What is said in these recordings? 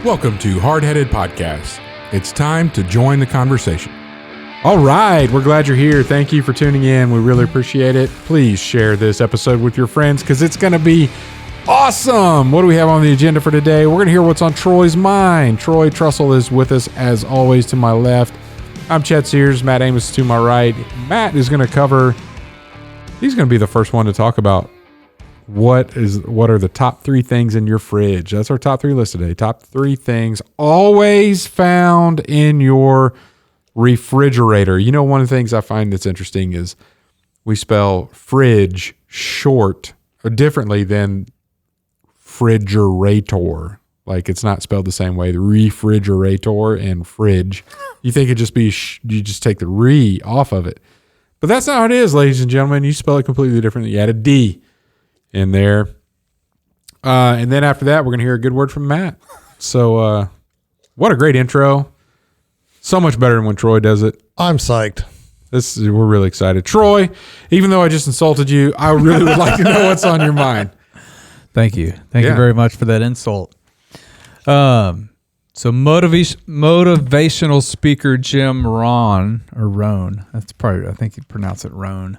Welcome to Hardheaded Podcast. It's time to join the conversation. All right, we're glad you're here. Thank you for tuning in. We really appreciate it. Please share this episode with your friends because it's going to be awesome. What do we have on the agenda for today? We're going to hear what's on Troy's mind. Troy Trussell is with us as always to my left. I'm Chet Sears. Matt Amos to my right. Matt is going to cover, he's going to be the first one to talk about what are the top 3 things in your fridge. That's our top 3 list today. Top 3 things always found in your refrigerator. You know, one of the things I find that's interesting is we spell fridge short or differently than refrigerator. Like it's not spelled the same way. The refrigerator and fridge. You think it'd just be, you just take the re off of it. But that's not how it is, ladies and gentlemen. You spell it completely differently. You add a D in there. And then after that, we're going to hear a good word from Matt. So what a great intro. So much better than when Troy does it. I'm psyched. We're really excited. Troy, even though I just insulted you, I really would like to know what's on your mind. Thank you. Thank you very much for that insult. So motivational speaker Jim Rohn, that's probably, I think you pronounce it Rohn.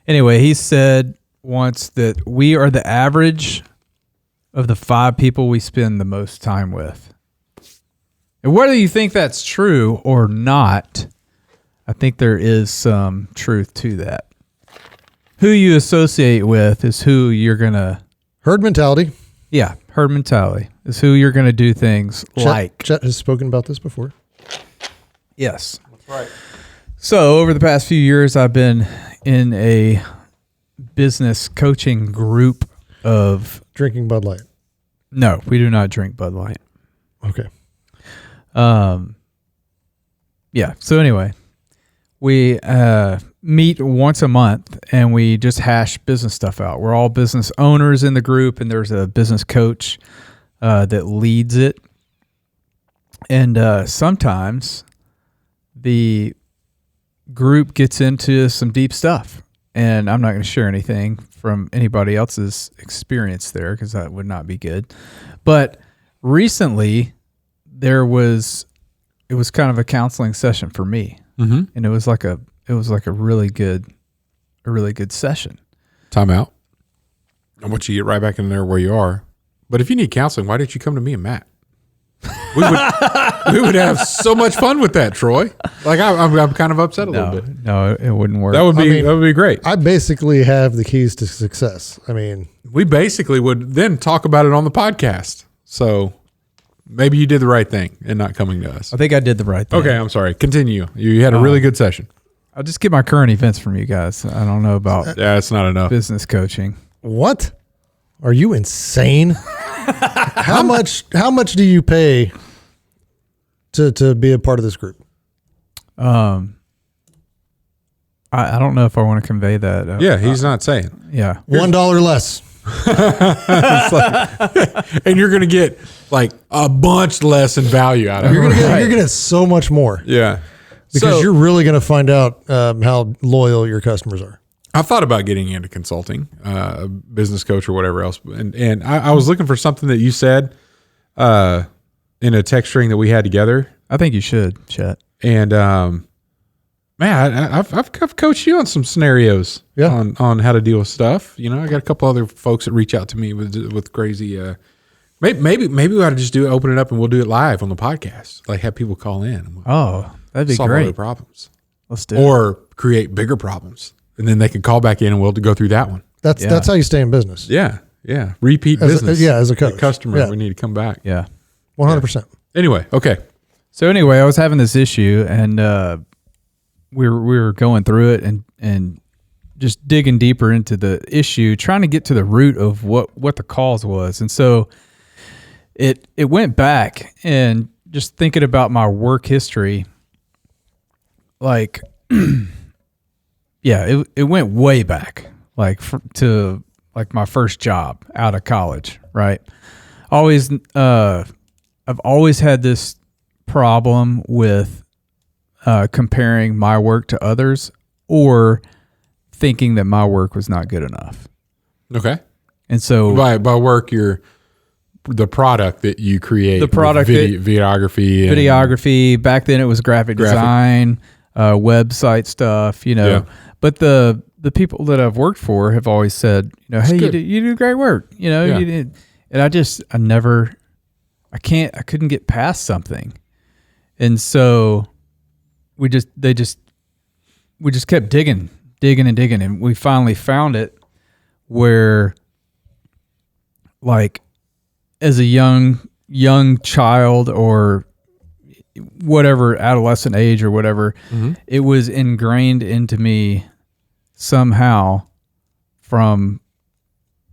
Anyway, he said once that we are the average of the 5 people we spend the most time with. And whether you think that's true or not, I think there is some truth to that. Who you associate with is who you're going to... Herd mentality. Yeah, herd mentality is who you're going to do things like. Chet has spoken about this before. Yes. That's right. So over the past few years, I've been in a business coaching group of... Drinking Bud Light. No, we do not drink Bud Light. Okay. Yeah. So anyway, we meet once a month and we just hash business stuff out. We're all business owners in the group, and there's a business coach that leads it. And sometimes the group gets into some deep stuff, and I'm not going to share anything from anybody else's experience there because that would not be good. But recently, it was kind of a counseling session for me, and it was like a really good session. Time out. I want you to get right back in there where you are. But if you need counseling, why didn't you come to me and Matt? We would have so much fun with that, Troy. Like I'm kind of upset a little bit. No, it wouldn't work. That would be great. I basically have the keys to success. I mean, we basically would then talk about it on the podcast. So maybe you did the right thing in not coming to us. I think I did the right thing. Okay, I'm sorry. Continue. You had a really good session. I'll just get my current events from you guys. I don't know about it's not enough. business coaching. what? Are you insane? How much do you pay to be a part of this group? I don't know if I want to convey that. Yeah, he's not saying. Yeah. $1 less. And you're going to get like a bunch less in value out of it. You're gonna get so much more. Yeah. Because you're really going to find out how loyal your customers are. I've thought about getting into consulting, business coach or whatever else. And I was looking for something that you said in a text string that we had together. I think you should, Chet. And man, I've coached you on some scenarios on how to deal with stuff. You know, I got a couple other folks that reach out to me with crazy. Maybe we ought to just open it up and we'll do it live on the podcast. Like have people call in. Oh, that'd be solve great. Other problems. Let's do it. Or create bigger problems. And then they can call back in and we'll go through that one. That's how you stay in business. Yeah. Repeat business. As a coach. The customer, we need to come back. Yeah. 100%. Anyway, okay. So anyway, I was having this issue, and we were going through it and just digging deeper into the issue, trying to get to the root of what the cause was. And so it went back, and just thinking about my work history, like, yeah, it went way back, like to like my first job out of college, right? I've always had this problem with comparing my work to others or thinking that my work was not good enough. Okay. And so by work, you're the product that you create, The product videography, videography. Back then, it was graphic design, website stuff. Yeah. But the people that I've worked for have always said, hey, you do great work. Yeah. You did, and I couldn't get past something, and so we just kept digging, and we finally found it where, like, as a young child or whatever, adolescent age or whatever, it was ingrained into me somehow from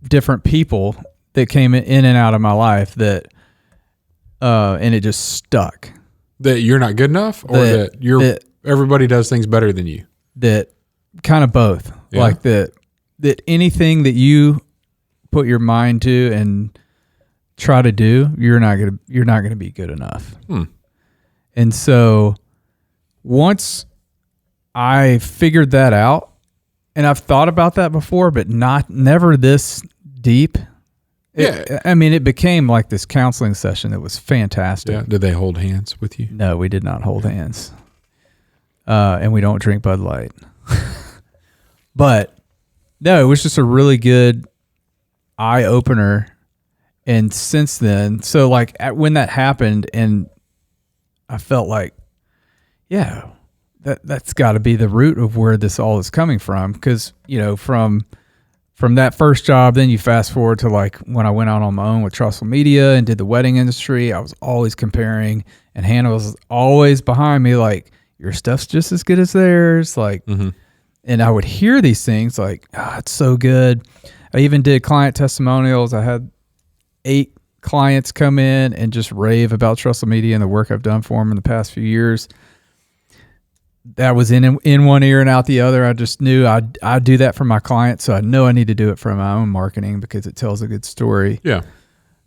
different people that came in and out of my life that, and it just stuck. That you're not good enough, or that everybody does things better than you. That kind of both. Yeah. Like that anything that you put your mind to and try to do, you're not gonna be good enough. And so once I figured that out, and I've thought about that before, but never this deep. It became like this counseling session that was fantastic. Yeah. Did they hold hands with you? No, we did not hold hands. And we don't drink Bud Light. But no, it was just a really good eye opener. And since then, so like when that happened, and I felt like, yeah, that's got to be the root of where this all is coming from. Because, from that first job, then you fast forward to like when I went out on my own with Trussell Media and did the wedding industry. I was always comparing, and Hannah was always behind me, like, your stuff's just as good as theirs. Like, and I would hear these things like, it's so good. I even did client testimonials. I had 8 clients come in and just rave about Trussell Media and the work I've done for them in the past few years. That was in one ear and out the other. I just knew I'd do that for my clients, so I know I need to do it for my own marketing because it tells a good story. Yeah.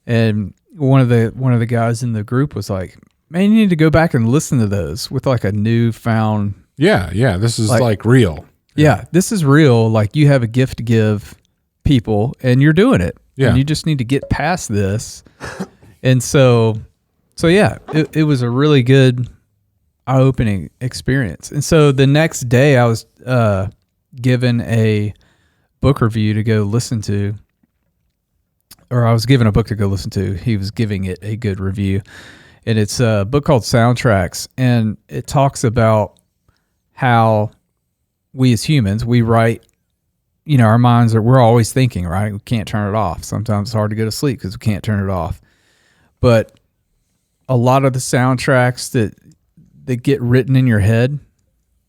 And one of the guys in the group was like, "Man, you need to go back and listen to those with like a newfound." Yeah. This is like real. Yeah, this is real. Like, you have a gift to give people, and you're doing it. Yeah. And you just need to get past this. And so yeah, it was a really good eye-opening experience. And so the next day I was given a book review to go listen to, or I was given a book to go listen to. He was giving it a good review. And it's a book called Soundtracks. And it talks about how we as humans, we write, our minds we're always thinking, right? We can't turn it off. Sometimes it's hard to go to sleep because we can't turn it off. But a lot of the soundtracks that get written in your head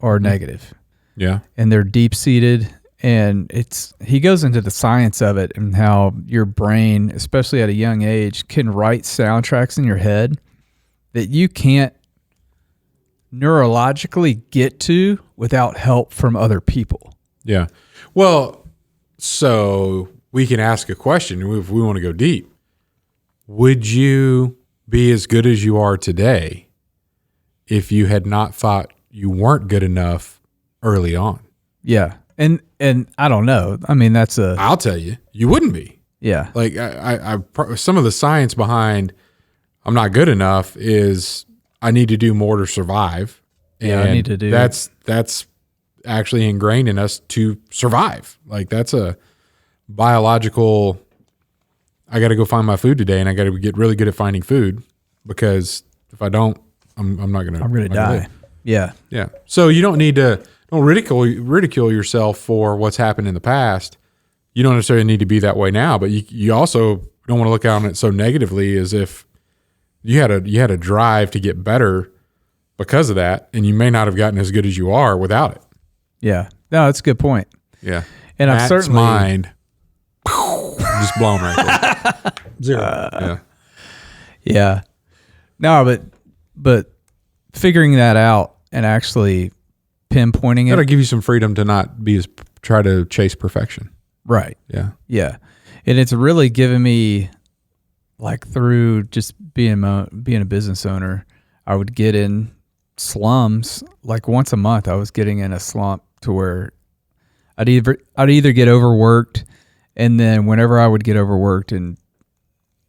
are negative. Yeah. And they're deep-seated. And he goes into the science of it and how your brain, especially at a young age, can write soundtracks in your head that you can't neurologically get to without help from other people. Yeah. Well, so we can ask a question if we want to go deep. Would you be as good as you are today if you had not thought you weren't good enough early on? Yeah. And I don't know. I mean, I'll tell you, you wouldn't be. Yeah. Like I some of the science behind I'm not good enough is I need to do more to survive. Yeah, and I need to do. That's actually ingrained in us to survive. Like, that's a biological, I got to go find my food today, and I got to get really good at finding food, because if I don't, I'm not going to. I'm going to die. Live. Yeah. Yeah. So you don't ridicule yourself for what's happened in the past. You don't necessarily need to be that way now, but you also don't want to look on it so negatively, as if you had a drive to get better because of that, and you may not have gotten as good as you are without it. Yeah. No, that's a good point. Yeah. And Matt's I've certainly mind just blown right there. 0. Yeah. Yeah. No, but figuring that out and actually pinpointing That'll it. give you some freedom to not try to chase perfection. Right. Yeah. Yeah. And it's really given me, like, through just being a business owner, I would get in slums. Like, once a month I was getting in a slump to where I'd either get overworked, and then whenever I would get overworked and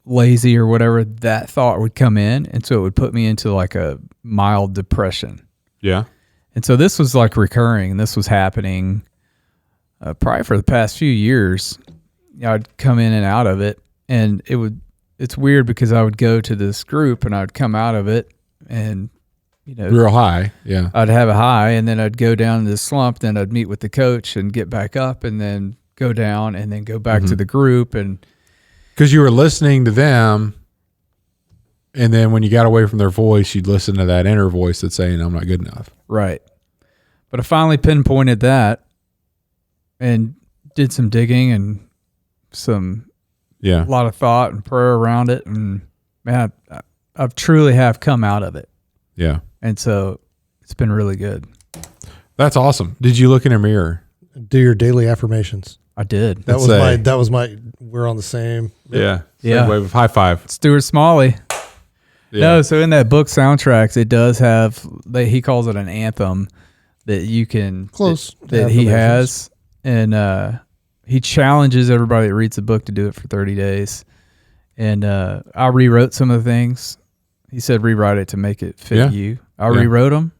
lazy or whatever, that thought would come in. And so it would put me into like a mild depression. Yeah. And so this was like recurring, and this was happening probably for the past few years. I'd come in and out of it, and it's weird because I would go to this group and I'd come out of it and, real high. Yeah. I'd have a high, and then I'd go down to this slump. Then I'd meet with the coach and get back up, and then go down and then go back to the group. And because you were listening to them, and then when you got away from their voice, you'd listen to that inner voice that's saying, I'm not good enough. right. But I finally pinpointed that and did some digging and Yeah. a lot of thought and prayer around it. And man, I've truly have come out of it. Yeah. And so it's been really good. That's awesome. Did you look in a mirror? Do your daily affirmations. I did. That was my, we're on the same. Yeah. Yeah. Same wave of high five. Stuart Smalley. Yeah. No, so in that book Soundtracks, it does have, he calls it an anthem that you can, Close. that he has. And he challenges everybody that reads the book to do it for 30 days. And I rewrote some of the things. He said rewrite it to make it fit you. I rewrote them.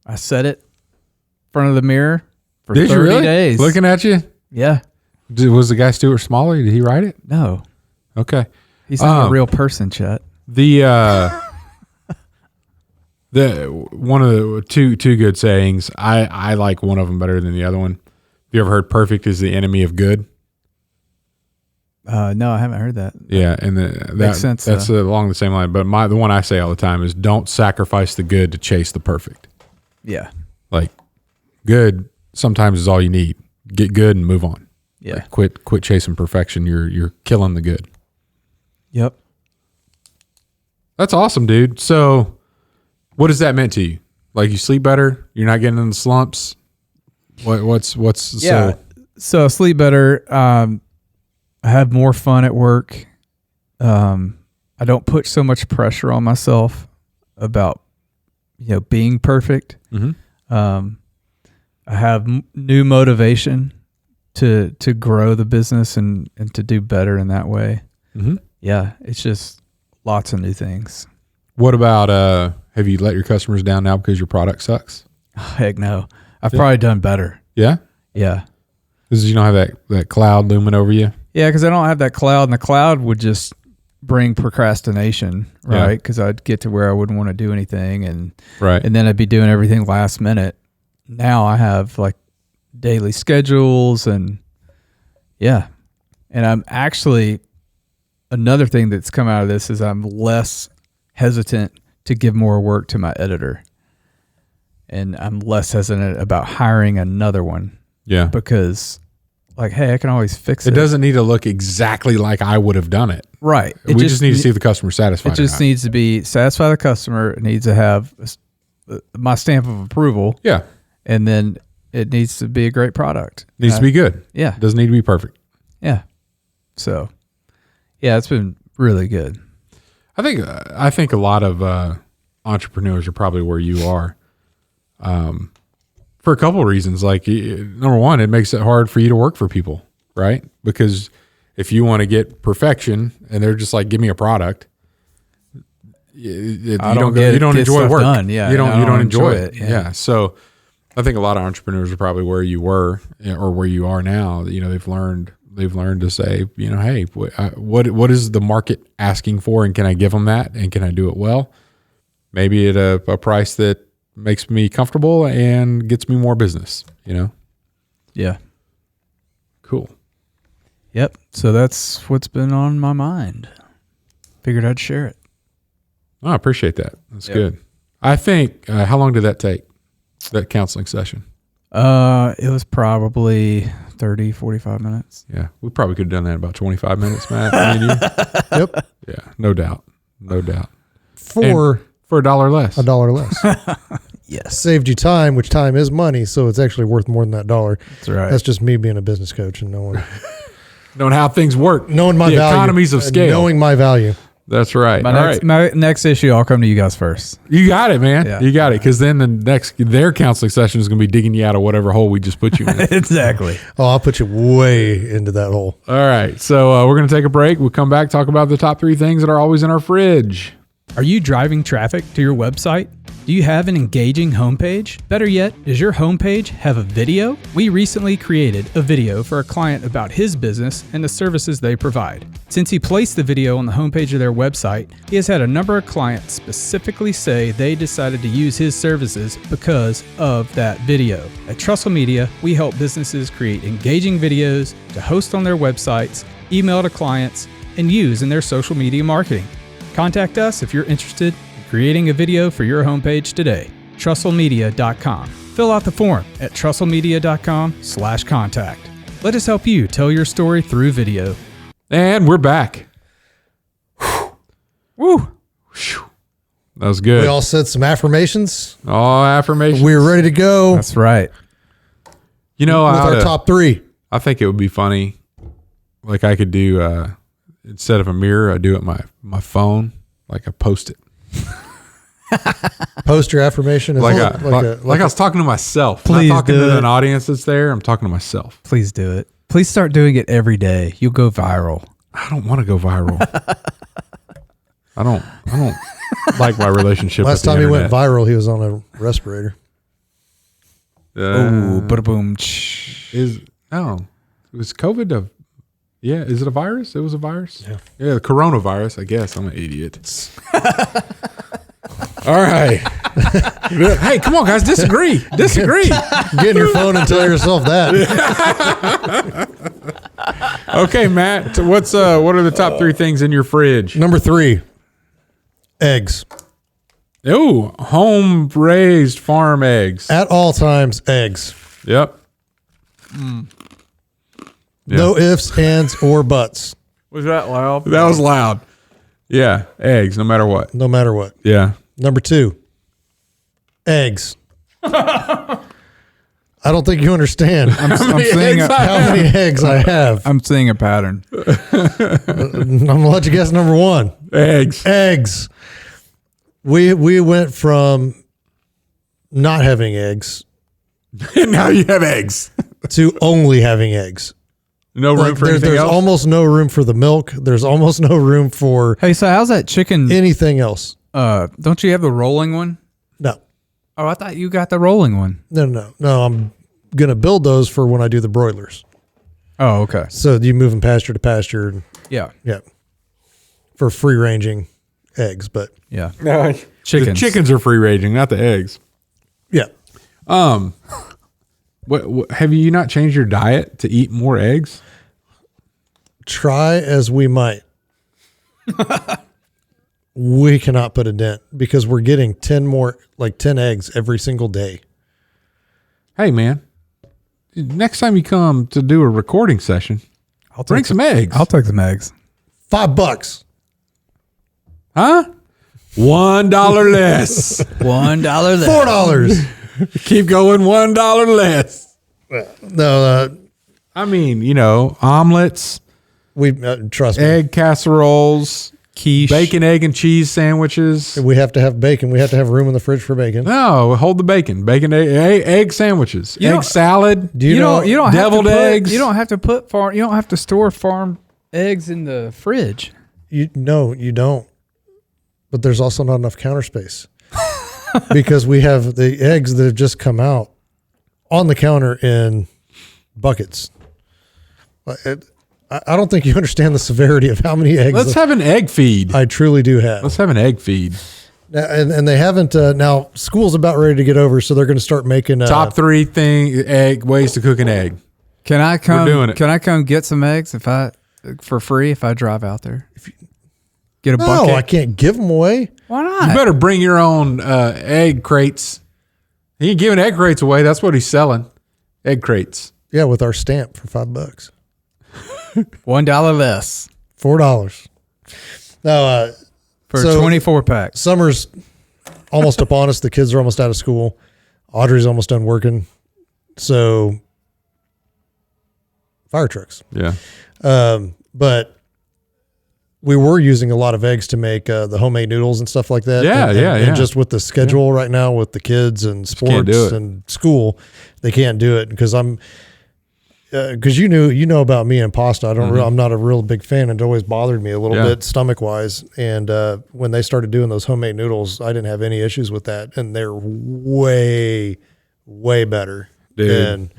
I set it in front of the mirror for Did 30 you really? days. Looking at you? Yeah. Was the guy Stuart Smalley? Did he write it? No. Okay. He's not a real person, Chet. The one of the two good sayings. I like one of them better than the other one. Have you ever heard "perfect is the enemy of good"? No, I haven't heard that. Yeah, and Makes sense, That's along the same line. But the one I say all the time is, "Don't sacrifice the good to chase the perfect." Yeah. Like, good sometimes is all you need. Get good and move on. Yeah. Like, quit chasing perfection. You're killing the good. Yep. That's awesome, dude. So, what has that meant to you? Like, you sleep better? You're not getting in the slumps? What's Yeah. So I sleep better. I have more fun at work. I don't put so much pressure on myself about, being perfect. Mm-hmm. I have new motivation to grow the business and to do better in that way. Mm-hmm. Yeah. It's just lots of new things. What about, have you let your customers down now because your product sucks? Heck no. I've probably done better. Yeah? Yeah. Because you don't have that cloud looming over you? Yeah, because I don't have that cloud, and the cloud would just bring procrastination, right? Because I'd get to where I wouldn't want to do anything, and then I'd be doing everything last minute. Now I have like daily schedules, and I'm actually, another thing that's come out of this is I'm less hesitant to give more work to my editor, and I'm less hesitant about hiring another one. Yeah. Because, like, hey, I can always fix it. It doesn't need to look exactly like I would have done it. Right. We just need to see if the customer satisfied. It just needs to be satisfy the customer. It needs to have my stamp of approval. Yeah. And then it needs to be a great product. It needs to be good. Yeah. It doesn't need to be perfect. Yeah. So, yeah, it's been really good. I think a lot of entrepreneurs are probably where you are. For a couple of reasons. Like, number one, it makes it hard for you to work for people, right? Because if you want to get perfection and they're just like, give me a product, you don't enjoy work. Done. Yeah, you don't enjoy it. Yeah. So I think a lot of entrepreneurs are probably where you were or where you are now. They've learned to say, hey, what is the market asking for, and can I give them that, and can I do it well? Maybe at a price that makes me comfortable and gets me more business, Yeah. Cool. Yep. So that's what's been on my mind. Figured I'd share it. I appreciate that. That's good. I think, how long did that take, that counseling session? It was probably 30, 45 minutes. Yeah. We probably could have done that in about 25 minutes, Matt. Me and you. Yep. Yeah. No doubt. For $1 less. $1 less. Yes. Saved you time, which time is money, so it's actually worth more than that $1. That's right. That's just me being a business coach and knowing Knowing how things work. my the value. Economies of scale. Knowing my value. That's right. My next issue, I'll come to you guys first. You got it, man. Yeah. You got it. Because then their counseling session is going to be digging you out of whatever hole we just put you in. Exactly. Oh, I'll put you way into that hole. All right. So we're going to take a break. We'll come back, talk about the top 3 things that are always in our fridge. Are you driving traffic to your website? Do you have an engaging homepage? Better yet, does your homepage have a video? We recently created a video for a client about his business and the services they provide. Since he placed the video on the homepage of their website, he has had a number of clients specifically say they decided to use his services because of that video. At Trussell Media, we help businesses create engaging videos to host on their websites, email to clients, and use in their social media marketing. Contact us if you're interested in creating a video for your homepage today. TrussellMedia.com. Fill out the form at TrussellMedia.com/contact. Let us help you tell your story through video. And we're back. Woo. That was good. We all said some affirmations. All affirmations. We're ready to go That's right. You know, with our top 3. I think it would be funny. Like I could do, instead of a mirror, I do it my phone. Like I post it. Post your affirmation. Is Like it I was talking to myself. Please I'm not talking do to it. an audience that's there. I'm talking to myself. Please do it. Please start doing it every day. You'll go viral. I don't want to go viral. I don't like my relationship. Last with the time he went internet. viral, he was on a respirator. Oh, bada boom. It was COVID. Is it a virus? It was a virus. Yeah, the coronavirus. I guess I'm an idiot. All right. Hey, come on, guys. Disagree. Get in your phone and tell yourself that. Okay, Matt. What are the top 3 things in your fridge? Number 3, eggs. Oh, home raised farm eggs. At all times, eggs. Yep. No ifs, ands, or buts. Was that loud? That was loud. Yeah, eggs, no matter what. No matter what. Yeah. Number 2, eggs. I don't think you understand I'm seeing how many eggs I have. I'm seeing a pattern. I'm going to let you guess number 1. Eggs. Eggs. We went from not having eggs And now you have eggs. to only having eggs. No room for anything there's else? almost no room for the milk. There's almost no room for Hey, so how's that chicken? anything else. Don't you have the rolling one? No. Oh, I thought you got the rolling one. No. I'm going to build those for when I do the broilers. Oh, okay. So you move them pasture to pasture. And, Yeah. yeah. For free ranging eggs. But Yeah. No. Chickens. The chickens are free ranging, not the eggs. yeah. What have you not changed your diet to eat more eggs? Try as we might. We cannot put a dent because we're getting 10 eggs every single day. Hey, man. Next time you come to do a recording session, bring some eggs. I'll take some eggs. $5. Huh? $1 less. $1 less. $4. Keep going, $1 less. No, I mean, omelets, we trust me. egg casseroles, Quiche. bacon, egg, and cheese sandwiches. We have to have bacon. We have to have room in the fridge for bacon. No, hold the bacon. Bacon, egg sandwiches, You egg don't- salad. Do you know? You don't have deviled to put, eggs? You don't have to put farm. You don't have to store farm eggs in the fridge. No, you don't. But there's also not enough counter space because we have the eggs that have just come out on the counter in buckets. I don't think you understand the severity of how many eggs Let's have an egg feed. I truly do have. Let's have an egg feed. And they haven't. Now school's about ready to get over, so they're going to start making Top 3 ways to cook an egg. Can I come? doing it. Can I come get some eggs for free if I drive out there? Get a No, bucket. I can't give them away. Why not? You better bring your own egg crates. He ain't giving egg crates away. That's what he's selling. Egg crates. Yeah, with our stamp for $5. $1 less $4. No, for So- a 24 pack. summer's almost upon us. The kids are almost out of school. Audrey's almost done working. So fire trucks. Yeah. But we were using a lot of eggs to make the homemade noodles and stuff like that. Yeah, and just with the schedule right now with the kids and sports and school, they can't do it because because you know about me and pasta. I'm not a real big fan. It always bothered me a little bit stomach wise. And when they started doing those homemade noodles, I didn't have any issues with that. And they're way, way better than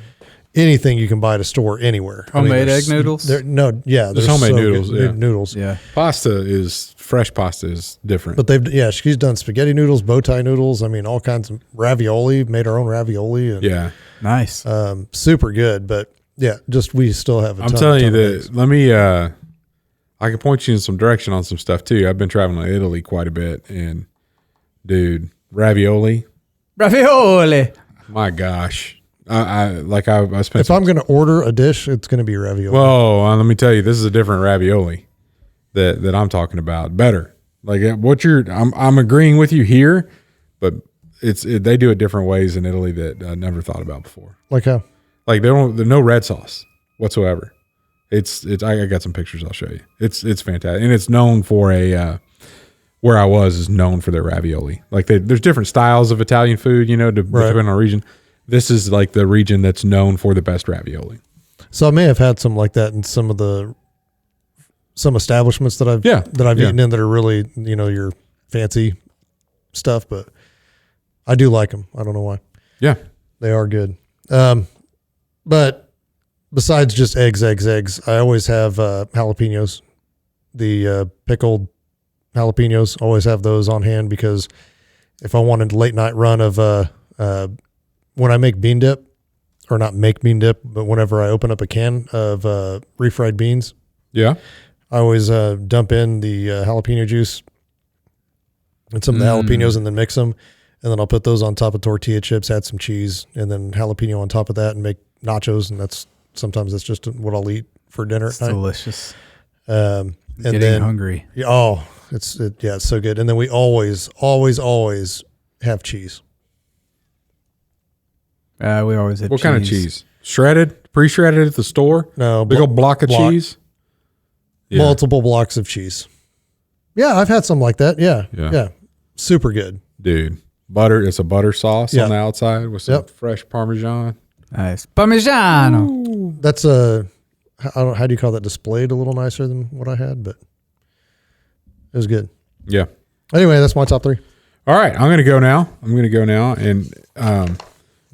anything you can buy at a store anywhere. Homemade egg noodles? There's homemade noodles. Yeah. Noodles. Yeah. Fresh pasta is different. But she's done spaghetti noodles, bow tie noodles. I mean, all kinds of ravioli, made our own ravioli. And, nice. Super good. But yeah, we still have a ton. I'm telling you that, let me, I can point you in some direction on some stuff too. I've been traveling to Italy quite a bit and dude, ravioli. My gosh. I spent. If I'm going to order a dish, it's going to be ravioli. Well, let me tell you, this is a different ravioli that I'm talking about. Better, like I'm agreeing with you here, but they do it different ways in Italy that I never thought about before. Like how? Like there's no red sauce whatsoever. I got some pictures I'll show you. It's fantastic, and it's known for where I was is known for their ravioli. Like there's different styles of Italian food, depending on region. This is like the region that's known for the best ravioli. So I may have had some like that in some establishments that I've eaten in that are really, your fancy stuff, but I do like them. I don't know why. Yeah. They are good. But besides just eggs, I always have jalapenos, the pickled jalapenos, always have those on hand because if I wanted a late night run of when I make bean dip, or not make bean dip, but whenever I open up a can of refried beans, I always dump in the jalapeno juice and some of the jalapenos and then mix them. And then I'll put those on top of tortilla chips, add some cheese, and then jalapeno on top of that and make nachos. And sometimes that's just what I'll eat for dinner. It's delicious. And getting hungry. Oh, it's so good. And then we always have cheese. We always have What cheese. kind of cheese? Shredded? Pre-shredded at the store? No. Big old block of cheese? Yeah. Multiple blocks of cheese. Yeah, I've had some like that. Yeah. Super good. Dude. Butter. It's a butter sauce on the outside with some fresh Parmesan. Nice. Parmigiano. Ooh, that's how do you call that? Displayed a little nicer than what I had, but it was good. Yeah. Anyway, that's my top 3. All right. I'm going to go now. And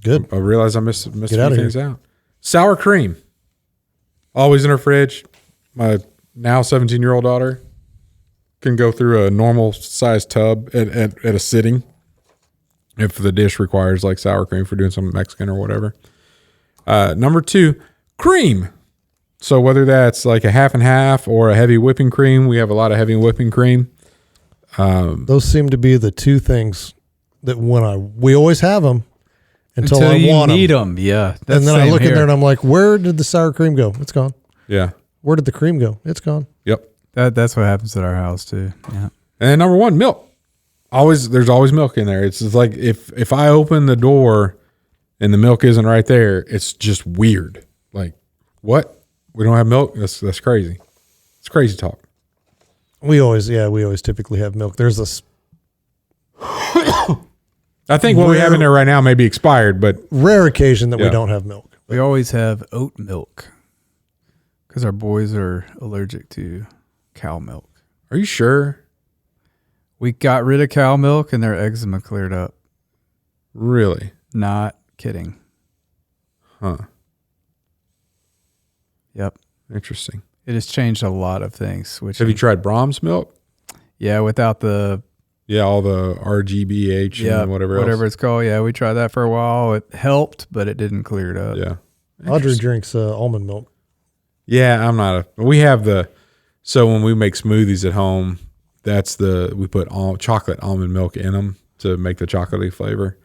good. I realize I missed a few things here. out. Sour cream. Always in her fridge. My now 17-year-old daughter can go through a normal sized tub at a sitting if the dish requires like sour cream for doing something Mexican or whatever. Number 2, cream. So whether that's like a half and half or a heavy whipping cream, we have a lot of heavy whipping cream. Those seem to be the 2 things that we always have them. Until I you want need them. Yeah. And then I look in there and I'm like, where did the sour cream go? It's gone. Yeah. Where did the cream go? It's gone. Yep. That's what happens at our house too. Yeah. And number 1, milk. There's always milk in there. It's just like if I open the door and the milk isn't right there, it's just weird. Like, what? We don't have milk? That's crazy. It's crazy talk. We always typically have milk. There's this I think what we have in there right now may be expired, but rare occasion that we don't have milk. We always have oat milk because our boys are allergic to cow milk. Are you sure? We got rid of cow milk and their eczema cleared up. Really? Not kidding. Huh. Yep. Interesting. It has changed a lot of things. Have you tried Brahms milk? Yeah, without the... Yeah, all the RGBH and whatever it's called. Yeah, we tried that for a while. It helped, but it didn't clear it up. Yeah. Audrey drinks almond milk. Yeah, I'm not we have so when we make smoothies at home, we put chocolate almond milk in them to make the chocolatey flavor.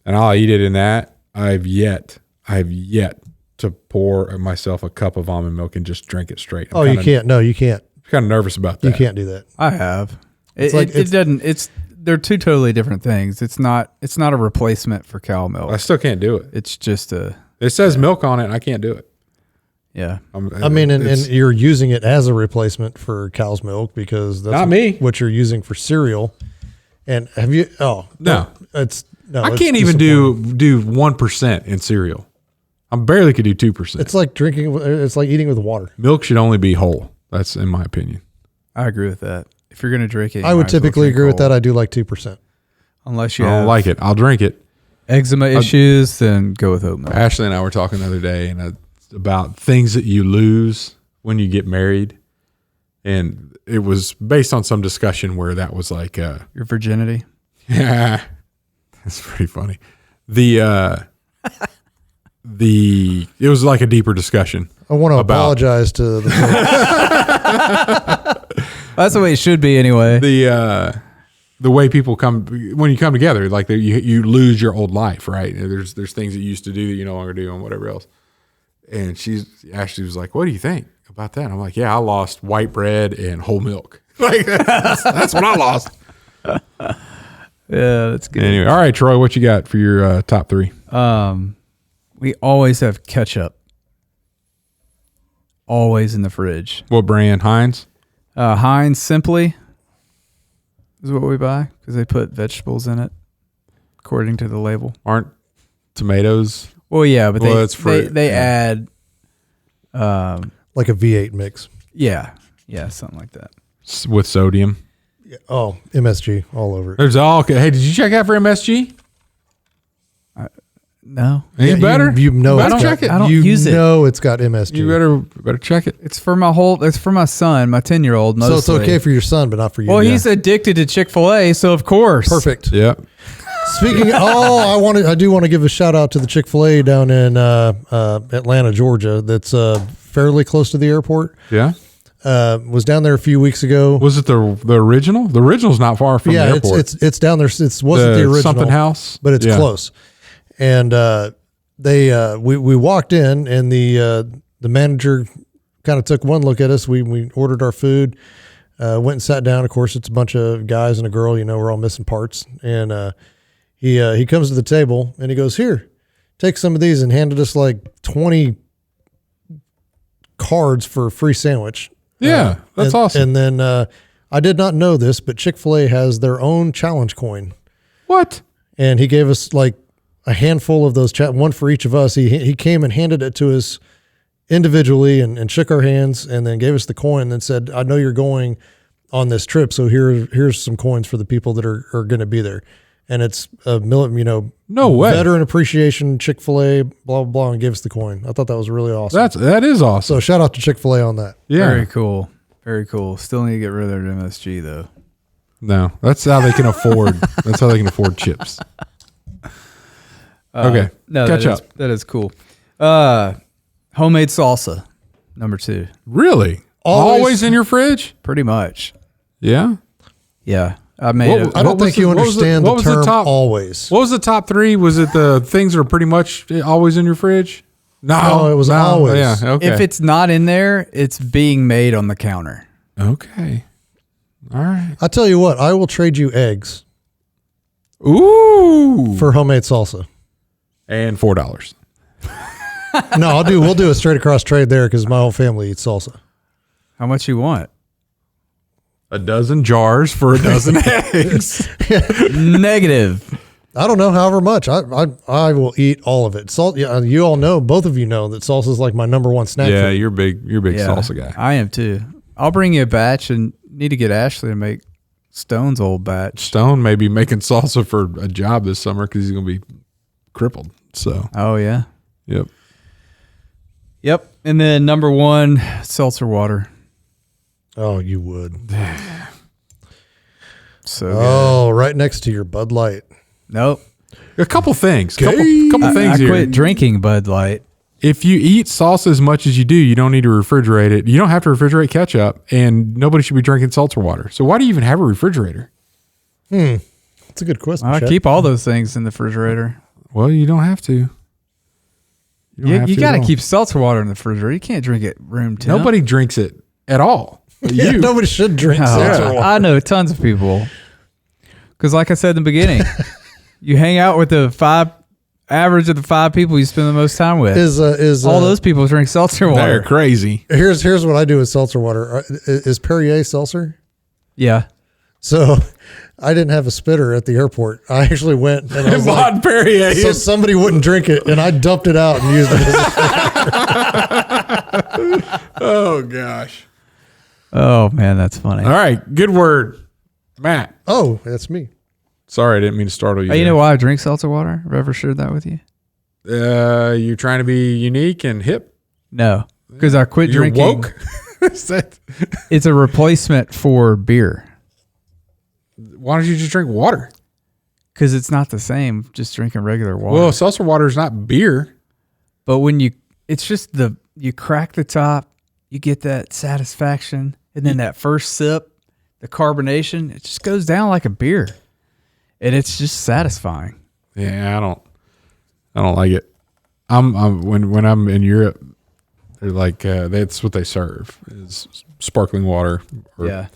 And I'll eat it in that. I have yet to pour myself a cup of almond milk and just drink it straight. You can't. No, you can't. I'm kind of nervous about that. You can't do that. I have. They're 2 totally different things. It's not a replacement for cow milk. I still can't do it. It's just It says milk on it and I can't do it. Yeah. I mean, and you're using it as a replacement for cow's milk because that's Not me. what you're using for cereal. And have you? Oh No. it's no. I it's can't even disappointing. do 1% in cereal. I barely could do 2%. It's like drinking. It's like eating with water. Milk should only be whole. That's in my opinion. I agree with that. If you're going to drink it, you I would might as well typically drink agree with whole. that. I do like 2%. Unless you I have don't like it. I'll drink it. eczema issues, then go with oat milk. Ashley and I were talking the other day about things that you lose when you get married. And it was based on some discussion where that was like, Your virginity. yeah, that's pretty funny. It was like a deeper discussion. I want to apologize to the That's the way it should be anyway. The way people come when you come together, like you lose your old life, right? There's things that you used to do that you no longer do and whatever else. And Ashley was like, "What do you think about that?" And I'm like, "Yeah, I lost white bread and whole milk. Like that's what I lost." Yeah, that's good. Anyway, all right, Troy, what you got for your top 3? We always have ketchup. Always in the fridge. What brand? Heinz? Heinz Simply is what we buy because they put vegetables in it, according to the label. Aren't tomatoes? Well, yeah, but Well, it's fruit. they Yeah. add, like a V8 mix. yeah, something like that. With sodium? Oh, MSG all over it. There's all. Hey, did you check out for MSG? No, Any Yeah, better? You know, You it's better got, check it. I don't you use it. know it's got MSG. You better check it. it's for my son, my 10-year-old. So Mostly. it's okay for your son, but not for you. Well, he's addicted to Chick-fil-A, so of course. perfect. Yep. Speaking, I do want to give a shout out to the Chick-fil-A down in Atlanta, Georgia. That's fairly close to the airport. Yeah. Was down there a few weeks ago. Was it the original? The original's not far from the Yeah, airport. it's down there. It wasn't the original something house, but it's Yeah. close. And we walked in, and the manager kind of took one look at us. We ordered our food, went and sat down. Of course, it's a bunch of guys and a girl. We're all missing parts. And he comes to the table and he goes, "Here, take some of these," and handed us like 20 cards for a free sandwich. Yeah, that's awesome. And then I did not know this, but Chick-fil-A has their own challenge coin. What? And he gave us like a handful of those, one for each of us. He came and handed it to us individually and shook our hands and then gave us the coin and then said, "I know you're going on this trip, so here's some coins for the people that are going to be there." And it's No way. veteran appreciation, Chick-fil-A, blah, blah, blah, and gave us the coin. I thought that was really awesome. That is awesome. So shout out to Chick-fil-A on that. Yeah. Very cool. Very cool. Still need to get rid of their MSG though. No, that's how they can afford. That's how they can afford chips. Okay. No, Catch up. that is cool. Homemade salsa, number 2. Really? Always in your fridge? Pretty much. Yeah. Yeah. I made it. I don't What was think you the- what was the- understand what the was the term top- always. What was the top 3? Was it the things that are pretty much always in your fridge? No, it was always. Yeah. Okay. If it's not in there, it's being made on the counter. okay. All right. I tell you what, I will trade you eggs Ooh. for homemade salsa. And $4. No, we'll do a straight across trade there because my whole family eats salsa. How much you want? A dozen jars for a dozen eggs. Negative. I don't know, however much. I will eat all of it. Salt. Yeah, you all know, both of you know that salsa is like my number one snack. Yeah, food. you're big Yeah, salsa guy. I am too. I'll bring you a batch and need to get Ashley to make Stone's old batch. Stone may be making salsa for a job this summer because he's going to be crippled. So, Oh, yeah. yep. Yep. And then number 1, seltzer water. Oh, you would. So good. Oh, right next to your Bud Light. Nope. A couple things. Okay. Couple things I here. quit drinking Bud Light. If you eat salsa as much as you do, you don't need to refrigerate it. You don't have to refrigerate ketchup, and nobody should be drinking seltzer water. So why do you even have a refrigerator? That's a good question. I Chet. keep all those things in the refrigerator. Well, you don't have to. You got to at all. keep seltzer water in the refrigerator. You can't drink it room temp. Nobody drinks it at all. But Yeah, you. nobody should drink Oh, seltzer water. I know tons of people. Because like I said in the beginning, you hang out with the 5 average of the 5 people you spend the most time with. Is all those people drink seltzer water. They're crazy. Here's what I do with seltzer water. Is Perrier seltzer? Yeah. So I didn't have a spitter at the airport. I actually went and I was Bought Perrier. so somebody wouldn't drink it, and I dumped it out and used it as a Oh gosh. Oh man, that's funny. All right, good word, Matt. Oh, that's me. Sorry, I didn't mean to startle you. Hey, you know why I drink seltzer water? Have I ever shared that with you? You're trying to be unique and hip. No, because I quit You're drinking. woke. Is that- It's a replacement for beer Why don't you just drink water? because it's not the same just drinking regular water. Well, seltzer water is not beer. But when it's just you crack the top, you get that satisfaction, and then that first sip, the carbonation, it just goes down like a beer, and it's just satisfying. Yeah, I don't like it. When I'm in Europe, they're like that's what they serve is sparkling water or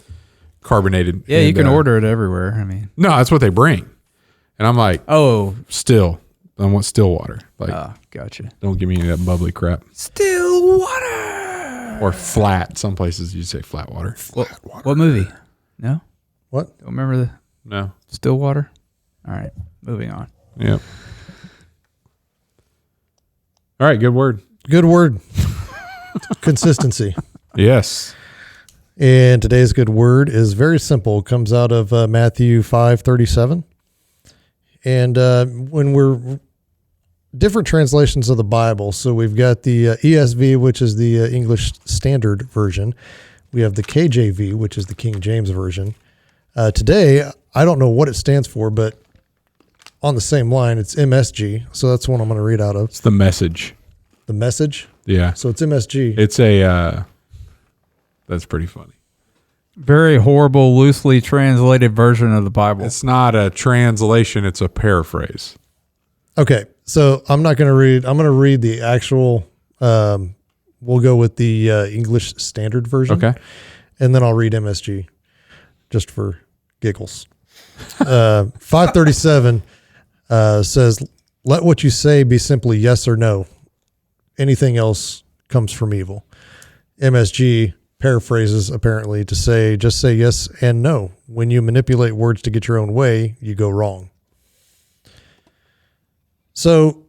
carbonated. Yeah, you can order it everywhere. I mean, no, that's what they bring, and I'm like, oh, still, I want still water. Like, gotcha. don't give me any of that bubbly crap Still water or flat. Some places you say flat water. Flat water. What movie? No, What? don't remember the No. still water. All right, moving on. Yep. All right, good word. Good word. Consistency. Yes. And today's good word is very simple. It comes out of Matthew 5:37. And when we're different translations of the Bible, so we've got the ESV, which is the English Standard Version. We have the KJV, which is the King James Version. Today, I don't know what it stands for, but on the same line, it's MSG. So that's one I'm going to read out of. It's the message. The Message. Yeah. So it's MSG. It's a, that's pretty funny. Very horrible, loosely translated version of the Bible. It's not a translation, it's a paraphrase. Okay, so I'm not going to read. I'm going to read the actual. We'll go with the English Standard Version. Okay. And then I'll read MSG, just for giggles. 537 says, "Let what you say be simply yes or no. Anything else comes from evil." MSG paraphrases apparently to say, just say yes and no. When you manipulate words to get your own way, you go wrong. So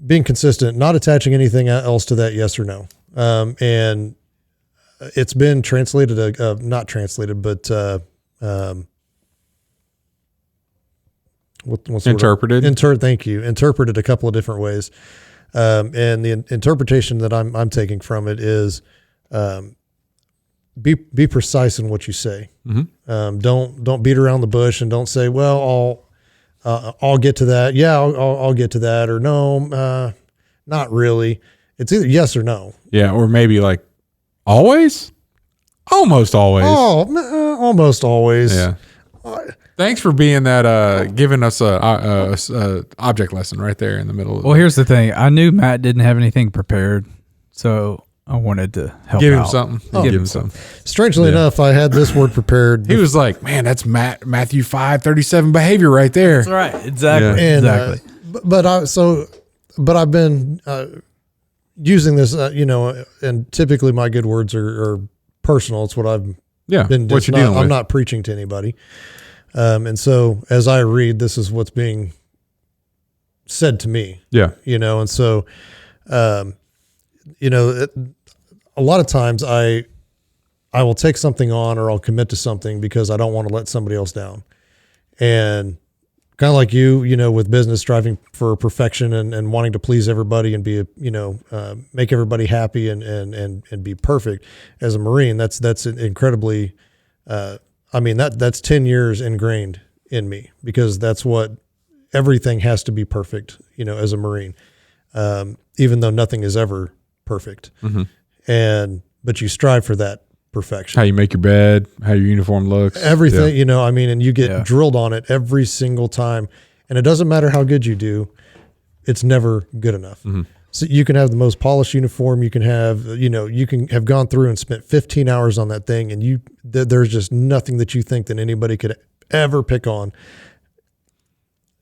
being consistent, not attaching anything else to that yes or no. And it's been translated, not translated, but what's Interpreted. Thank you. Interpreted a couple of different ways. And the interpretation that I'm taking from it is be precise in what you say. Mm-hmm. Don't beat around the bush and don't say, well, I'll get to that. Yeah, I'll get to that. Or no, not really. It's either yes or no. Yeah, or maybe like always? Almost always. Oh, almost always. Yeah. Thanks for being that, giving us a object lesson right there in the middle. Well, here's the thing. I knew Matt didn't have anything prepared, so I wanted to help give him out. something. Give him something. Strangely enough, I had this word prepared. He was like, "Man, that's Matthew 5:37 behavior right there." That's right. Exactly. Yeah. And, Exactly. but I've been using this, and typically my good words are personal. It's what I've Yeah. been. What you're dealing with. I'm not preaching to anybody. And so as I read, this is what's being said to me, Yeah. and so, a lot of times I will take something on or I'll commit to something because I don't want to let somebody else down. And kind of like you, with business, striving for perfection and wanting to please everybody and be, make everybody happy and be perfect. As a Marine, that's incredibly, that's 10 years ingrained in me because that's what everything has to be perfect, as a Marine, even though nothing is ever perfect. Mm-hmm. But you strive for that perfection. How you make your bed, how your uniform looks. Everything, Yeah. and you get drilled on it every single time. And it doesn't matter how good you do, it's never good enough. Mm-hmm. So you can have the most polished uniform. You can have, you can have gone through and spent 15 hours on that thing, and there's just nothing that you think that anybody could ever pick on.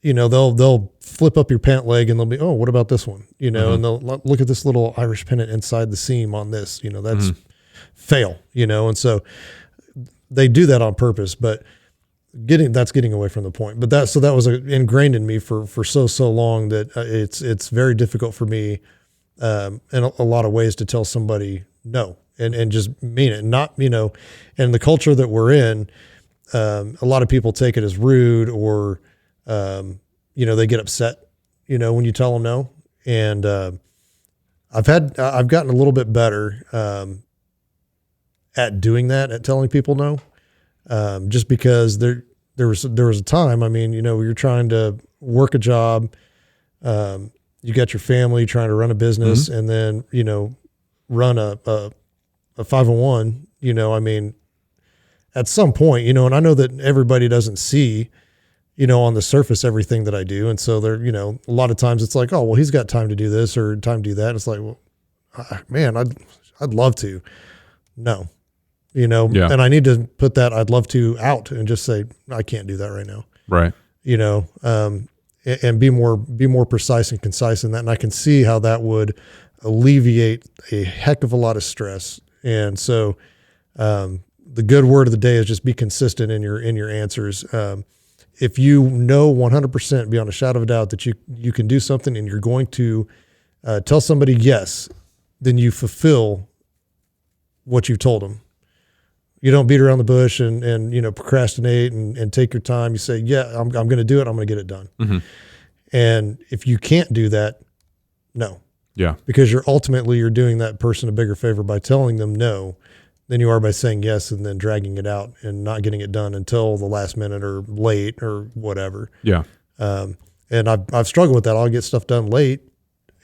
they'll flip up your pant leg and they'll be, oh, what about this one? And they'll look at this little Irish pennant inside the seam on this, that's fail, and so they do that on purpose, but that's getting away from the point. But that was ingrained in me for so long that it's very difficult for me in a lot of ways to tell somebody no and just mean it. Not, and the culture that we're in, a lot of people take it as rude or, they get upset, when you tell them no. And I've gotten a little bit better at doing that, at telling people no. Just because there was a time, you're trying to work a job, you got your family trying to run a business and then, run a 501, at some point, and I know that everybody doesn't see, on the surface, everything that I do. And so there, a lot of times it's like, oh, well, he's got time to do this or time to do that. And it's like, well, man, I'd love to. No. And I need to put that I'd love to out and just say, I can't do that right now. Right. And be more precise and concise in that. And I can see how that would alleviate a heck of a lot of stress. And so, the good word of the day is just be consistent in your answers. If you know 100% beyond a shadow of a doubt that you can do something and you're going to tell somebody yes, then you fulfill what you told them. You don't beat around the bush and procrastinate and take your time. You say, yeah, I'm going to do it. I'm going to get it done. Mm-hmm. And if you can't do that, no. Yeah. Because you're doing that person a bigger favor by telling them no than you are by saying yes and then dragging it out and not getting it done until the last minute or late or whatever. Yeah. And I've struggled with that. I'll get stuff done late.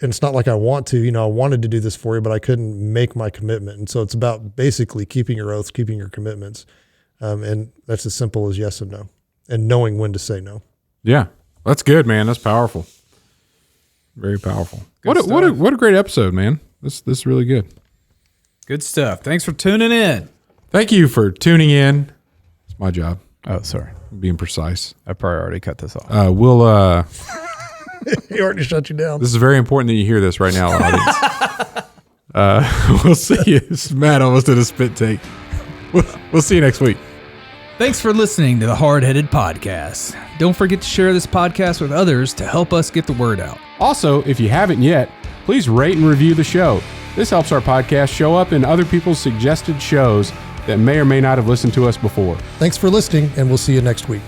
And it's not like I want to, I wanted to do this for you, but I couldn't make my commitment. And so it's about basically keeping your oaths, keeping your commitments. And that's as simple as yes and no and knowing when to say no. Yeah. That's good, man. That's powerful. Very powerful. What a great episode, man. This is really good. Good stuff. Thanks for tuning in. Thank you for tuning in. It's my job. Oh, sorry. Being precise. I probably already cut this off. He already shut you down. This is very important that you hear this right now, audience. We'll see you. Matt almost did a spit take. We'll see you next week. Thanks for listening to the Hardheaded Podcast. Don't forget to share this podcast with others to help us get the word out. Also, if you haven't yet, please rate and review the show. This helps our podcast show up in other people's suggested shows that may or may not have listened to us before. Thanks for listening, and we'll see you next week.